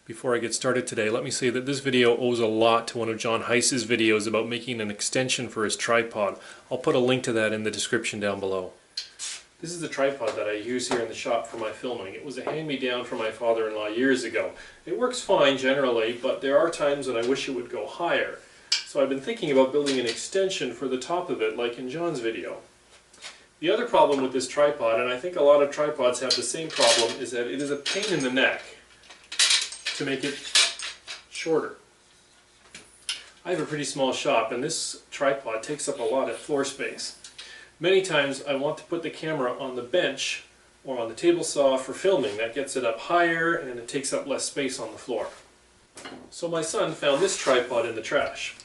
Before I get started today, let me say that this video owes a lot to one of John Heiss's videos about making an extension for his tripod. I'll put a link to that in the description down below. This is the tripod that I use here in the shop for my filming. It was a hand-me-down from my father-in-law years ago. It works fine generally, but there are times when I wish it would go higher. So I've been thinking about building an extension for the top of it, like in John's video. The other problem with this tripod, and I think a lot of tripods have the same problem, is that it is a pain in the neck to make it shorter. I have a pretty small shop and this tripod takes up a lot of floor space. Many times I want to put the camera on the bench or on the table saw for filming. That gets it up higher and it takes up less space on the floor. So my son found this tripod in the trash.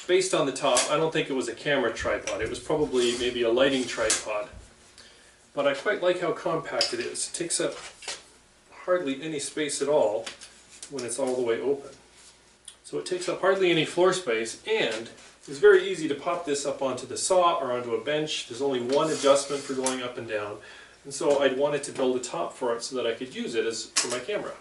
Based on the top, I don't think it was a camera tripod. It was probably maybe a lighting tripod. But I quite like how compact it is. It takes up hardly any space at all when it's all the way open. So it takes up hardly any floor space, and it's very easy to pop this up onto the saw or onto a bench. There's only one adjustment for going up and down, and so I wanted to build a top for it so that I could use it for my camera.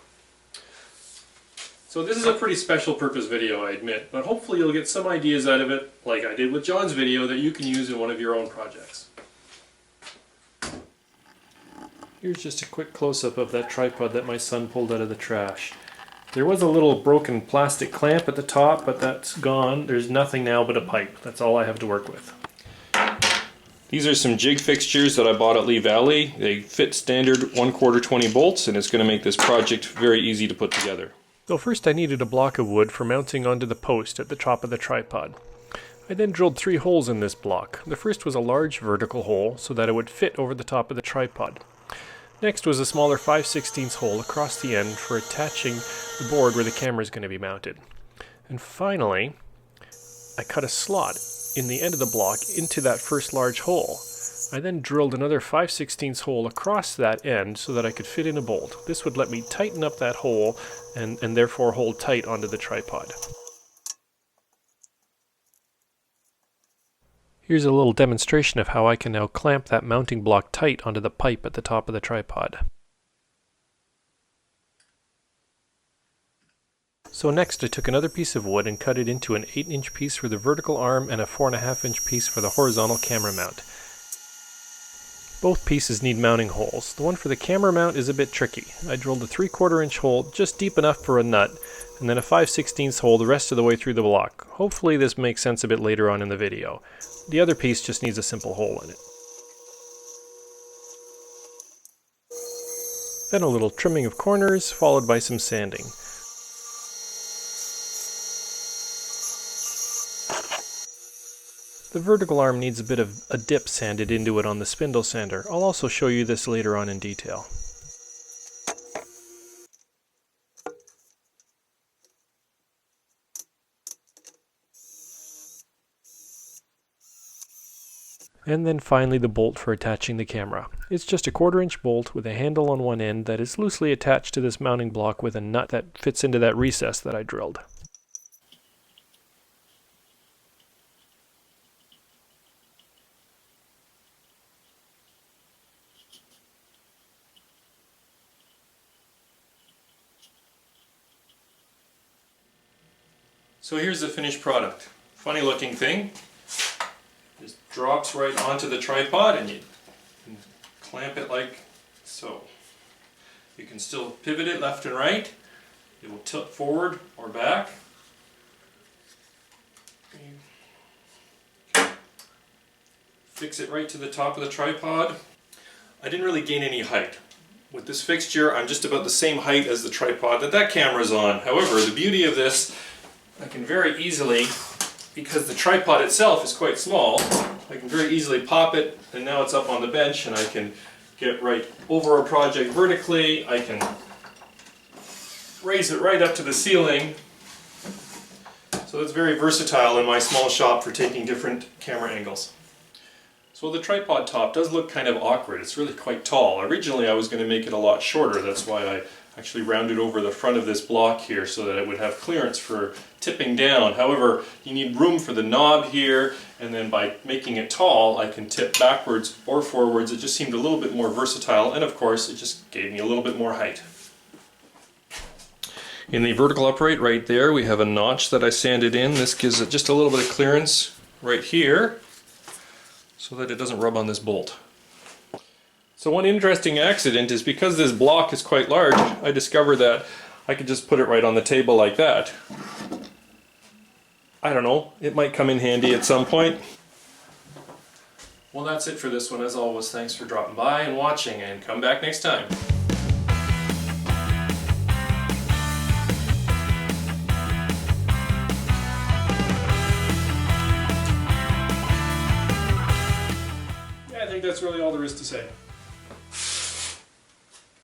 So this is a pretty special purpose video, I admit, but hopefully you'll get some ideas out of it, like I did with John's video, that you can use in one of your own projects. Here's just a quick close-up of that tripod that my son pulled out of the trash. There was a little broken plastic clamp at the top, but that's gone. There's nothing now but a pipe. That's all I have to work with. These are some jig fixtures that I bought at Lee Valley. They fit standard 1/4 20 bolts, and it's going to make this project very easy to put together. So first I needed a block of wood for mounting onto the post at the top of the tripod. I then drilled 3 holes in this block. The first was a large vertical hole so that it would fit over the top of the tripod. Next was a smaller 5/16 hole across the end for attaching the board where the camera is going to be mounted. And finally, I cut a slot in the end of the block into that first large hole. I then drilled another 5/16 hole across that end so that I could fit in a bolt. This would let me tighten up that hole and therefore hold tight onto the tripod. Here's a little demonstration of how I can now clamp that mounting block tight onto the pipe at the top of the tripod. So next I took another piece of wood and cut it into an 8-inch piece for the vertical arm and a 4.5-inch piece for the horizontal camera mount. Both pieces need mounting holes. The one for the camera mount is a bit tricky. I drilled a 3/4-inch hole just deep enough for a nut, and then a 5/16 hole the rest of the way through the block. Hopefully this makes sense a bit later on in the video. The other piece just needs a simple hole in it. Then a little trimming of corners, followed by some sanding. The vertical arm needs a bit of a dip sanded into it on the spindle sander. I'll also show you this later on in detail. And then finally the bolt for attaching the camera. It's just a 1/4-inch bolt with a handle on one end that is loosely attached to this mounting block with a nut that fits into that recess that I drilled. So here's the finished product. Funny looking thing. Just drops right onto the tripod and you can clamp it like so. You can still pivot it left and right. It will tilt forward or back. Fix it right to the top of the tripod. I didn't really gain any height. With this fixture, I'm just about the same height as the tripod that camera's on. However, the beauty of this, I can very easily, because the tripod itself is quite small, I can very easily pop it, and now it's up on the bench, and I can get right over a project vertically. I can raise it right up to the ceiling. So it's very versatile in my small shop for taking different camera angles. So the tripod top does look kind of awkward. It's really quite tall. Originally I was going to make it a lot shorter. That's why I actually rounded over the front of this block here so that it would have clearance for tipping down. However, you need room for the knob here, and then by making it tall I can tip backwards or forwards. It just seemed a little bit more versatile, and of course it just gave me a little bit more height. In the vertical upright right there, we have a notch that I sanded in. This gives it just a little bit of clearance right here so that it doesn't rub on this bolt. So one interesting accident is because this block is quite large, I discovered that I could just put it right on the table like that. I don't know, it might come in handy at some point. Well, that's it for this one. As always, thanks for dropping by and watching, and come back next time. Yeah, I think that's really all there is to say.